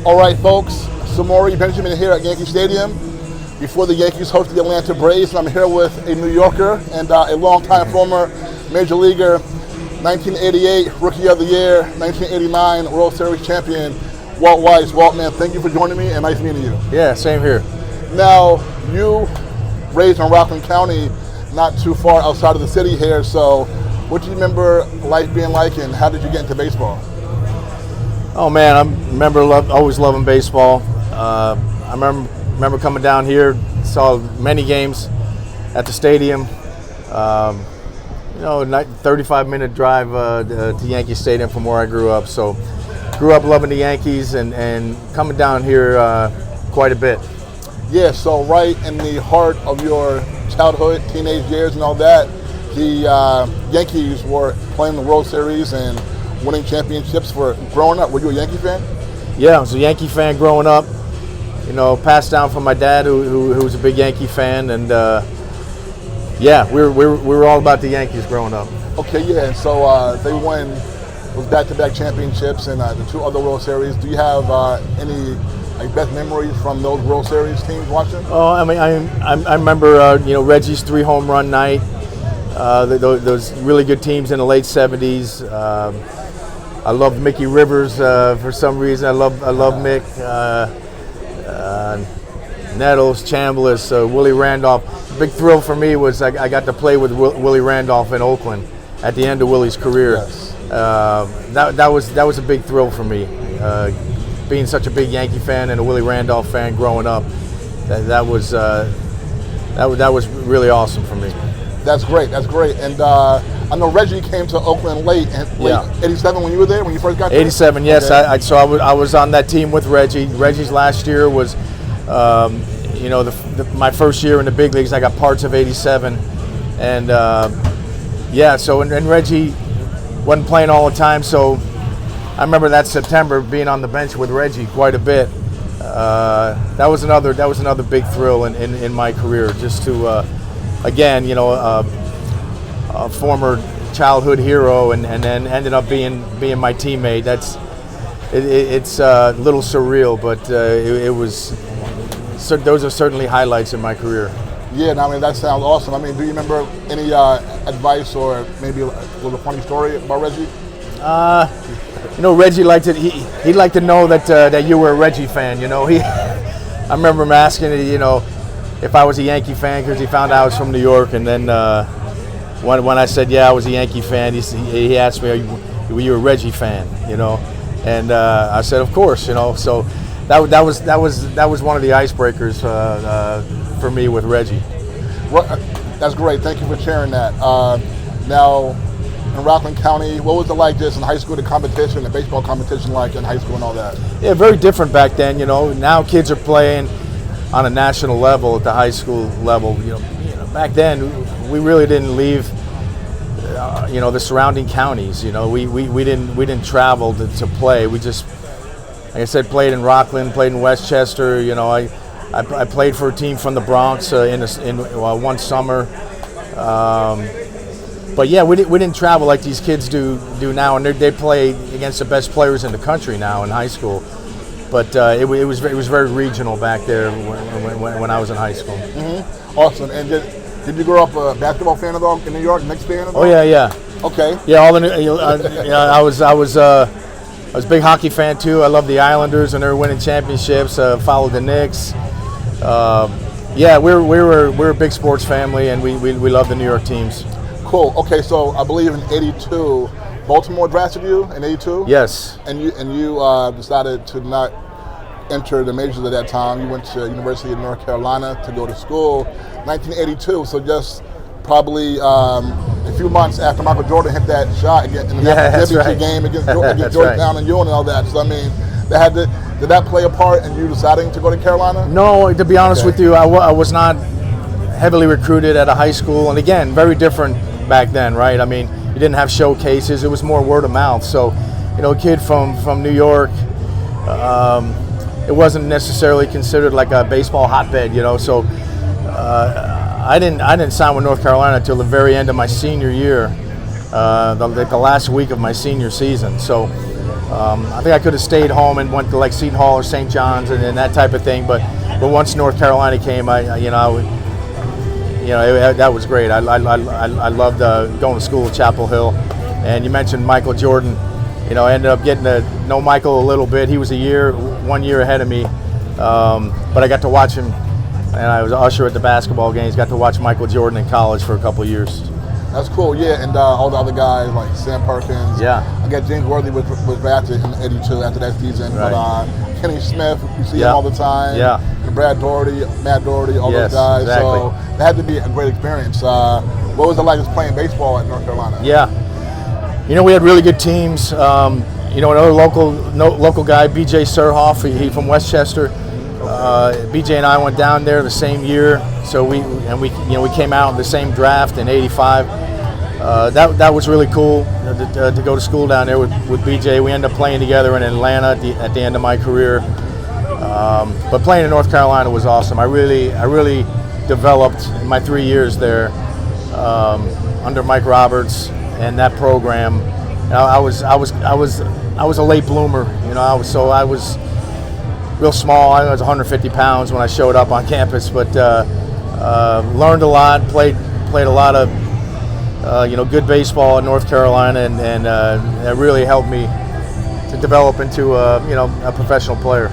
All right, folks, Samori Benjamin here at Yankee Stadium before the Yankees host the Atlanta Braves. And I'm here with a New Yorker and a longtime former Major Leaguer, 1988 Rookie of the Year, 1989 World Series champion, Walt Weiss. Walt, man, thank you for joining me and nice meeting you. Yeah, same here. Now, you raised in Rockland County, not too far outside of the city here, so what do you remember life being like and how did you get into baseball? Oh man, I remember always loving baseball. I remember coming down here, saw many games at the stadium. 35-minute drive to Yankee Stadium from where I grew up. So, grew up loving the Yankees and coming down here quite a bit. Yeah, so right in the heart of your childhood, teenage years and all that, the Yankees were playing the World Series and winning championships for growing up. Were you a Yankee fan? Yeah, I was a Yankee fan growing up. You know, passed down from my dad, who was a big Yankee fan, and yeah, we were all about the Yankees growing up. Okay, yeah. So they won those back-to-back championships and the two other World Series. Do you have any best memories from those World Series teams watching? Oh, I mean, I remember Reggie's 3 home run night. Those really good teams in the late '70s. I loved Mickey Rivers for some reason. I love Mick. Nettles, Chambliss, Willie Randolph. Big thrill for me was I got to play with Willie Randolph in Oakland at the end of Willie's career. Yes. That was a big thrill for me. Being such a big Yankee fan and a Willie Randolph fan growing up, that was really awesome for me. That's great. That's great. And I know Reggie came to Oakland late 87 when you were there, when you first got there? 87, yes. Okay. I was on that team with Reggie. Reggie's last year was, my first year in the big leagues. I got parts of 87. And, and Reggie wasn't playing all the time, so I remember that September being on the bench with Reggie quite a bit. That was another big thrill in my career, just to again, a former childhood hero, and then ended up being my teammate. It's a little surreal, but it was. So those are certainly highlights in my career. Yeah, I mean that sounds awesome. I mean, do you remember any advice or maybe a little funny story about Reggie? Reggie liked it. He liked to know that you were a Reggie fan. I remember him asking if I was a Yankee fan because he found out I was from New York, and then when I said I was a Yankee fan, he asked me, were you a Reggie fan? And I said, of course. So that was one of the icebreakers for me with Reggie. Well, that's great. Thank you for sharing that. Now, in Rockland County, what was it like just in high school, the competition, the baseball competition like in high school and all that? Yeah, very different back then. Now kids are playing on a national level at the high school level. Back then we really didn't leave the surrounding counties. We didn't travel to play. We just, like I said, played in Rockland, played in Westchester. I played for a team from the Bronx in one summer. But yeah, we didn't travel like these kids do now, and they play against the best players in the country now in high school. But it was very regional back there when I was in high school. Mm-hmm. Awesome. And did you grow up a basketball fan at all in New York? Knicks fan? Oh yeah. Okay. Yeah, I was a big hockey fan too. I loved the Islanders and they were winning championships. Followed the Knicks. We're a big sports family, and we love the New York teams. Cool. Okay, so I believe in '82. Baltimore drafted you in '82? Yes. And you decided to not enter the majors at that time. You went to University of North Carolina to go to school. 1982, so just probably a few months after Michael Jordan hit that shot in the national championship game against Georgetown and Ewing and all that. So I mean, did that play a part in you deciding to go to Carolina? No, to be honest with you, I was not heavily recruited at a high school, and again, very different back then, right? I mean, you didn't have showcases; it was more word of mouth. So, a kid from New York, it wasn't necessarily considered like a baseball hotbed, So, I didn't sign with North Carolina until the very end of my senior year, the last week of my senior season. So, I think I could have stayed home and went to like Seton Hall or St. John's and that type of thing. But once North Carolina came, that was great. I loved going to school at Chapel Hill. And you mentioned Michael Jordan. I ended up getting to know Michael a little bit. He was 1 year ahead of me, but I got to watch him. And I was an usher at the basketball games. Got to watch Michael Jordan in college for a couple of years. That's cool, yeah. And all the other guys like Sam Perkins. Yeah. I guess James Worthy was drafted in '82 after that season. Right. But Kenny Smith, you see him all the time. Yeah. And Brad Doherty, Matt Doherty, all those guys. Exactly. So it had to be a great experience. What was it like just playing baseball at North Carolina? Yeah. We had really good teams. Another local guy, B.J. Surhoff, he from Westchester. B.J. and I went down there the same year, so we came out in the same draft in '85. That was really cool to go to school down there with B.J. We ended up playing together in Atlanta at the end of my career. But playing in North Carolina was awesome. I really developed in my 3 years there under Mike Roberts and that program. I was a late bloomer. I was real small. I was 150 pounds when I showed up on campus, but learned a lot. Played a lot of good baseball in North Carolina, and it really helped me to develop into a professional player.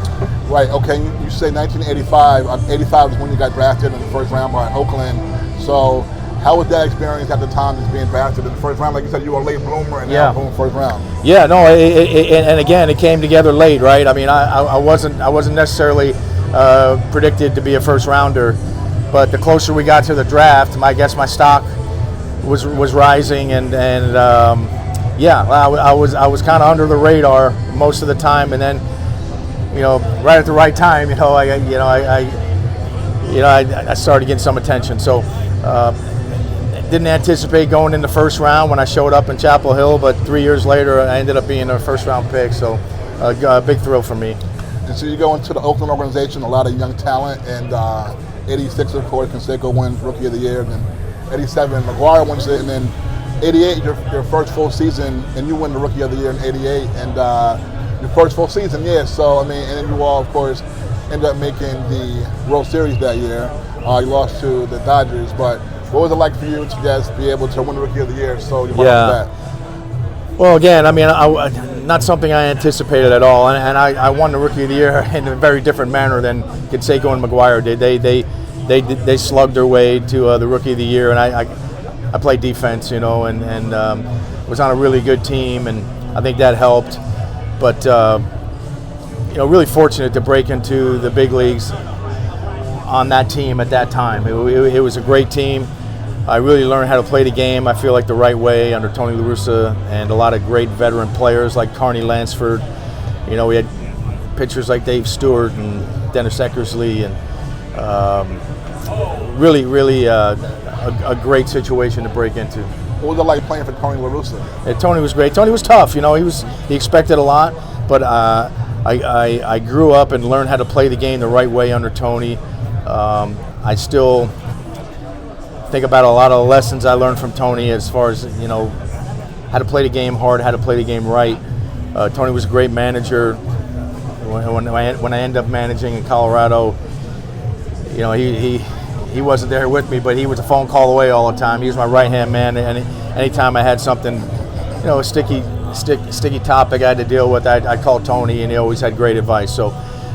Right. Okay. You say 1985. 85 is when you got drafted in the first round by Oakland. So how was that experience at the time as being drafted in the first round? Like you said, you were a late bloomer and now going first round. Yeah, no, and again, it came together late, right? I mean, I wasn't necessarily predicted to be a first rounder, but the closer we got to the draft, I guess my stock was rising, and I was kind of under the radar most of the time, and then right at the right time, I started getting some attention. So. Didn't anticipate going in the first round when I showed up in Chapel Hill, but 3 years later I ended up being a first round pick, so a big thrill for me. And so you go into the Oakland organization, a lot of young talent, and 86 of course Canseco wins Rookie of the Year, and then 87 McGuire wins it, and then 88 your first full season, and you win the Rookie of the Year in 88, and your first full season, so and then you all of course ended up making the World Series that year. You lost to the Dodgers, but what was it like for you to just be able to win the Rookie of the Year? So you went off that. Well, again, I mean, not something I anticipated at all, and I won the Rookie of the Year in a very different manner than Canseco and McGuire did. They slugged their way to the Rookie of the Year, and I played defense, and was on a really good team, and I think that helped. But really fortunate to break into the big leagues on that team at that time. It was a great team. I really learned how to play the game, I feel like, the right way under Tony La Russa, and a lot of great veteran players like Carney Lansford. We had pitchers like Dave Stewart and Dennis Eckersley, and really a great situation to break into. What was it like playing for Tony La Russa? Yeah, Tony was great. Tony was tough. He expected a lot, but I grew up and learned how to play the game the right way under Tony. I still think about a lot of the lessons I learned from Tony as far as how to play the game hard, how to play the game right. Tony was a great manager. When I ended up managing in Colorado, he wasn't there with me, but he was a phone call away all the time. He was my right-hand man, and anytime I had something, a sticky topic I had to deal with, I'd call Tony, and he always had great advice. So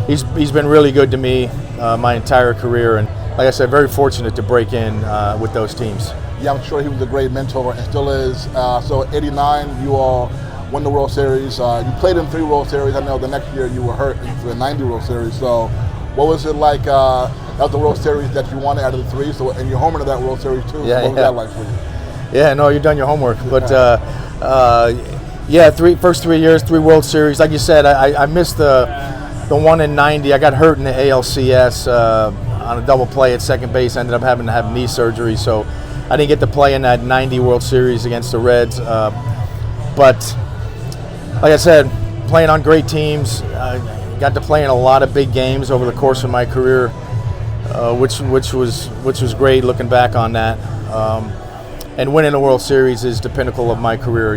he's been really good to me my entire career, and like I said, very fortunate to break in with those teams. Yeah, I'm sure he was a great mentor and still is. So 89, you all won the World Series. You played in 3 World Series. I know the next year you were hurt for the 90 World Series. So what was it like? That was the World Series that you won out of the 3, and you're home into that World Series too. Yeah, so what was that like for you? Yeah, no, you've done your homework. But first 3 years, 3 World Series. Like you said, I missed the one in 90. I got hurt in the ALCS on a double play at second base. I ended up having to have knee surgery, so I didn't get to play in that 90 World Series against the Reds. But like I said, playing on great teams, got to play in a lot of big games over the course of my career, which was great looking back on that. And winning the World Series is the pinnacle of my career.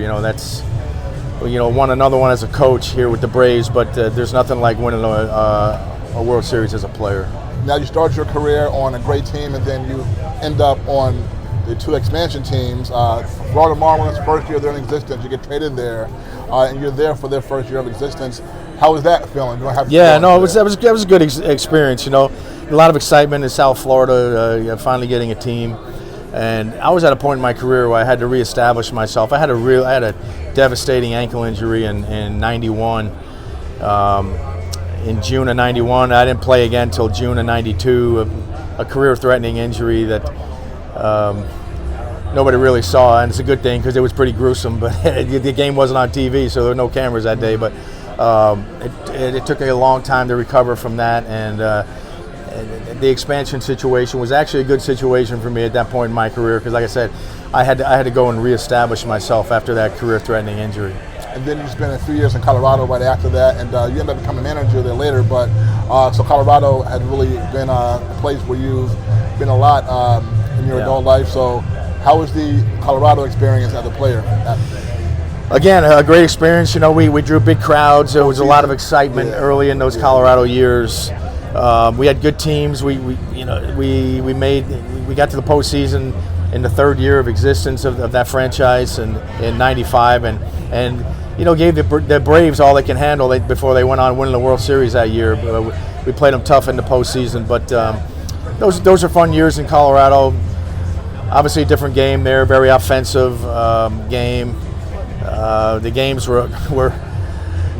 won another one as a coach here with the Braves, but there's nothing like winning a World Series as a player. Now you start your career on a great team, and then you end up on the 2 expansion teams. Florida Marlins, first year they're in existence, you get traded there, and you're there for their first year of existence. How was that feeling? You don't have to that was a good experience. A lot of excitement in South Florida, finally getting a team. And I was at a point in my career where I had to reestablish myself. I had a devastating ankle injury in '91. In June of '91, I didn't play again until June of '92. A career-threatening injury that nobody really saw, and it's a good thing because it was pretty gruesome. But the game wasn't on TV, so there were no cameras that day. But it took me a long time to recover from that, and the expansion situation was actually a good situation for me at that point in my career because, like I said, I had to go and reestablish myself after that career-threatening injury. And then you spent a few years in Colorado right after that, and you ended up becoming manager there later. But so Colorado had really been a place where you've been a lot in your adult life. So how was the Colorado experience as a player? Again, a great experience. We drew big crowds. There was a lot of excitement early in those Colorado years. We had good teams. We got to the postseason in the 3rd year of existence of that franchise in '95, and gave the Braves all they can handle before they went on winning the World Series that year. We played them tough in the postseason, but those are fun years in Colorado. Obviously, a different game there, very offensive game. The games were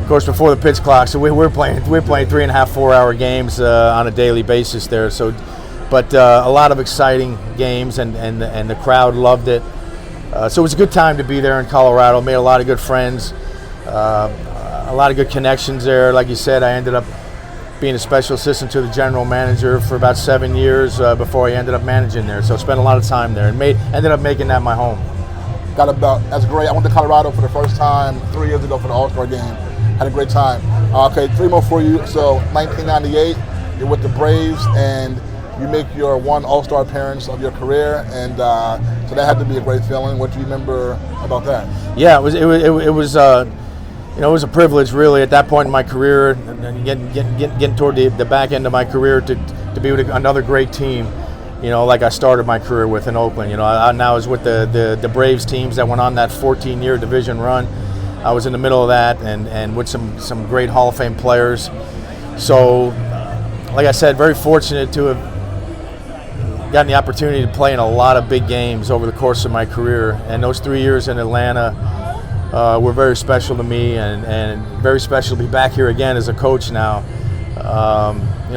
of course, before the pitch clock, so we're playing 3.5, 4-hour games on a daily basis there. So, but a lot of exciting games, and the crowd loved it. So it was a good time to be there in Colorado. Made a lot of good friends, a lot of good connections there. Like you said, I ended up being a special assistant to the general manager for about 7 years before I ended up managing there. So I spent a lot of time there and ended up making that my home. That's great. I went to Colorado for the first time 3 years ago for the All-Star game. Had a great time. Okay, 3 more for you. So 1998, you're with the Braves, and you make your 1 All-Star appearance of your career, and so that had to be a great feeling. What do you remember about that? Yeah, it was a privilege really at that point in my career, and getting toward the back end of my career to be with another great team. Like I started my career with in Oakland. I was with the Braves teams that went on that 14-year division run. I was in the middle of that, and with some great Hall of Fame players. So, like I said, very fortunate to have gotten the opportunity to play in a lot of big games over the course of my career. And those 3 years in Atlanta were very special to me, and very special to be back here again as a coach now.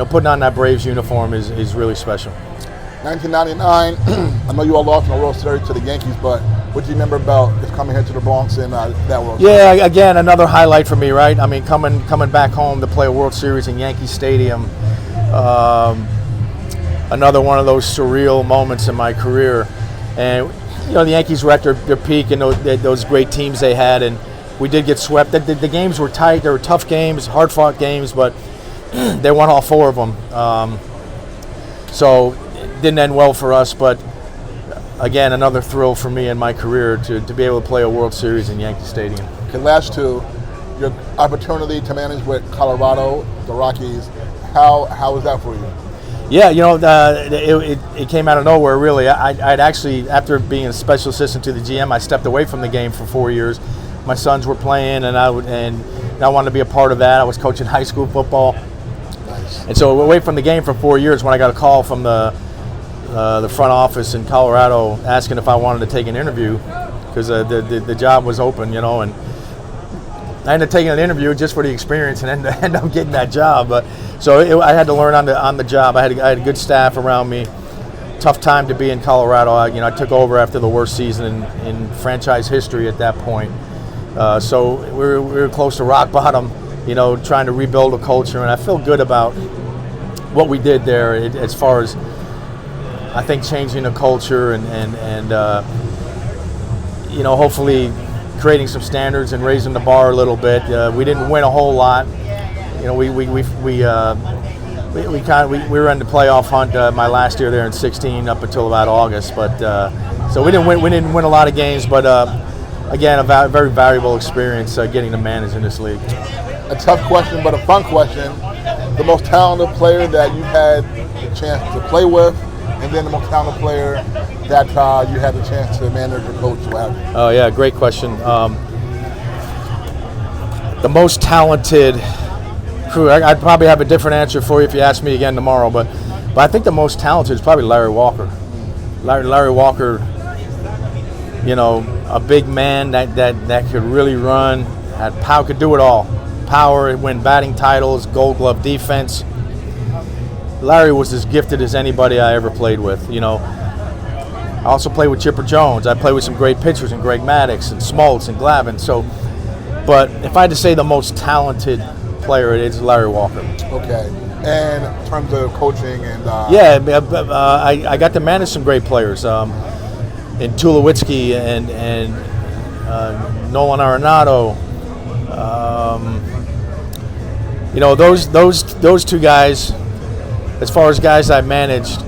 Putting on that Braves uniform is really special. 1999, I know you all lost in the World Series to the Yankees, but what do you remember about just coming here to the Bronx and that World Series? Yeah, again, another highlight for me, right? I mean, coming back home to play a World Series in Yankee Stadium, another one of those surreal moments in my career. And, the Yankees were at their peak, and those great teams they had, and we did get swept. The games were tight. They were tough games, hard-fought games, but they won all 4 of them. So it didn't end well for us, but again, another thrill for me in my career to be able to play a World Series in Yankee Stadium. Okay, last 2, your opportunity to manage with Colorado, the Rockies, how was that for you? Yeah, it came out of nowhere, really. I'd actually, after being a special assistant to the GM, I stepped away from the game for 4 years. My sons were playing, and I wanted to be a part of that. I was coaching high school football. Nice. And so away from the game for 4 years, when I got a call from the front office in Colorado asking if I wanted to take an interview, because the job was open, and I ended up taking an interview just for the experience and ended up getting that job. But so I had to learn on the job. I had a good staff around me. Tough time to be in Colorado. I took over after the worst season in franchise history at that point. So we were close to rock bottom, trying to rebuild a culture, and I feel good about what we did there as far as, I think, changing the culture and hopefully creating some standards and raising the bar a little bit. We didn't win a whole lot. We were in the playoff hunt my last year there in 16 up until about August. But so we didn't win a lot of games. But again, a very valuable experience getting to manage in this league. A tough question, but a fun question. The most talented player that you've had the chance to play with, and then the most talented player that you had the chance to manage or coach. Oh yeah, great question. The most talented crew. I'd probably have a different answer for you if you asked me again tomorrow, but I think the most talented is probably Larry Walker. Larry Walker, you know, a big man that could really run, had power, could do it all. Power, win batting titles, Gold Glove defense. Larry was as gifted as anybody I ever played with. You know, I also played with Chipper Jones. I played with some great pitchers, and Greg Maddux and Smoltz and Glavine. So, but if I had to say the most talented player, it's Larry Walker. Okay. And in terms of coaching and I got to manage some great players in Tulowitzki and Nolan Arenado. You know, those two guys, as far as guys I managed,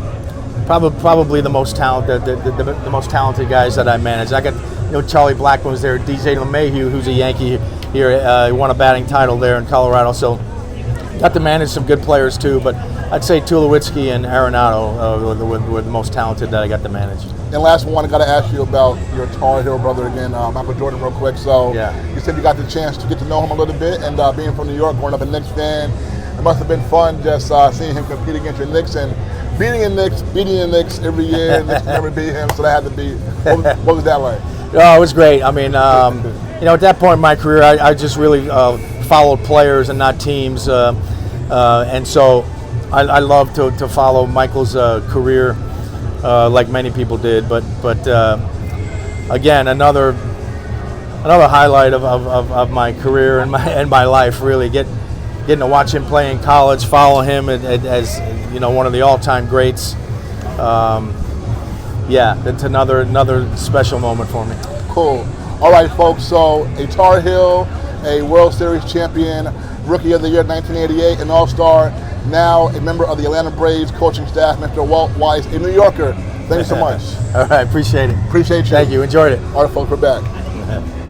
probably the most talented, the most talented guys that I managed. I got, you know, Charlie Blackmon was there, DJ LeMahieu, who's a Yankee here, he won a batting title there in Colorado, so got to manage some good players too. But I'd say Tulowitzki and Arenado were the most talented that I got to manage. And last one, I got to ask you about your Tar Heel brother again, Michael Jordan, real quick. So you said you got the chance to get to know him a little bit, and being from New York, growing up a Knicks fan, it must have been fun just seeing him compete against your Knicks and beating the Knicks every year. Knicks never beat him, so that had to be. What was that like? Oh, it was great. I mean, you know, at that point in my career, I just really followed players and not teams, and so I love to follow Michael's career. Like many people did, but again, another highlight of my career and my life, really getting to watch him play in college, follow him as you know, one of the all-time greats. Yeah, it's another special moment for me. Cool. All right, folks. So a Tar Heel, a World Series champion, Rookie of the Year 1988, an All-Star. Now a member of the Atlanta Braves coaching staff, Mr. Walt Weiss, a New Yorker. Thank you so much. All right, appreciate it. Appreciate you. Thank you. Enjoyed it. All right, folks, we're back.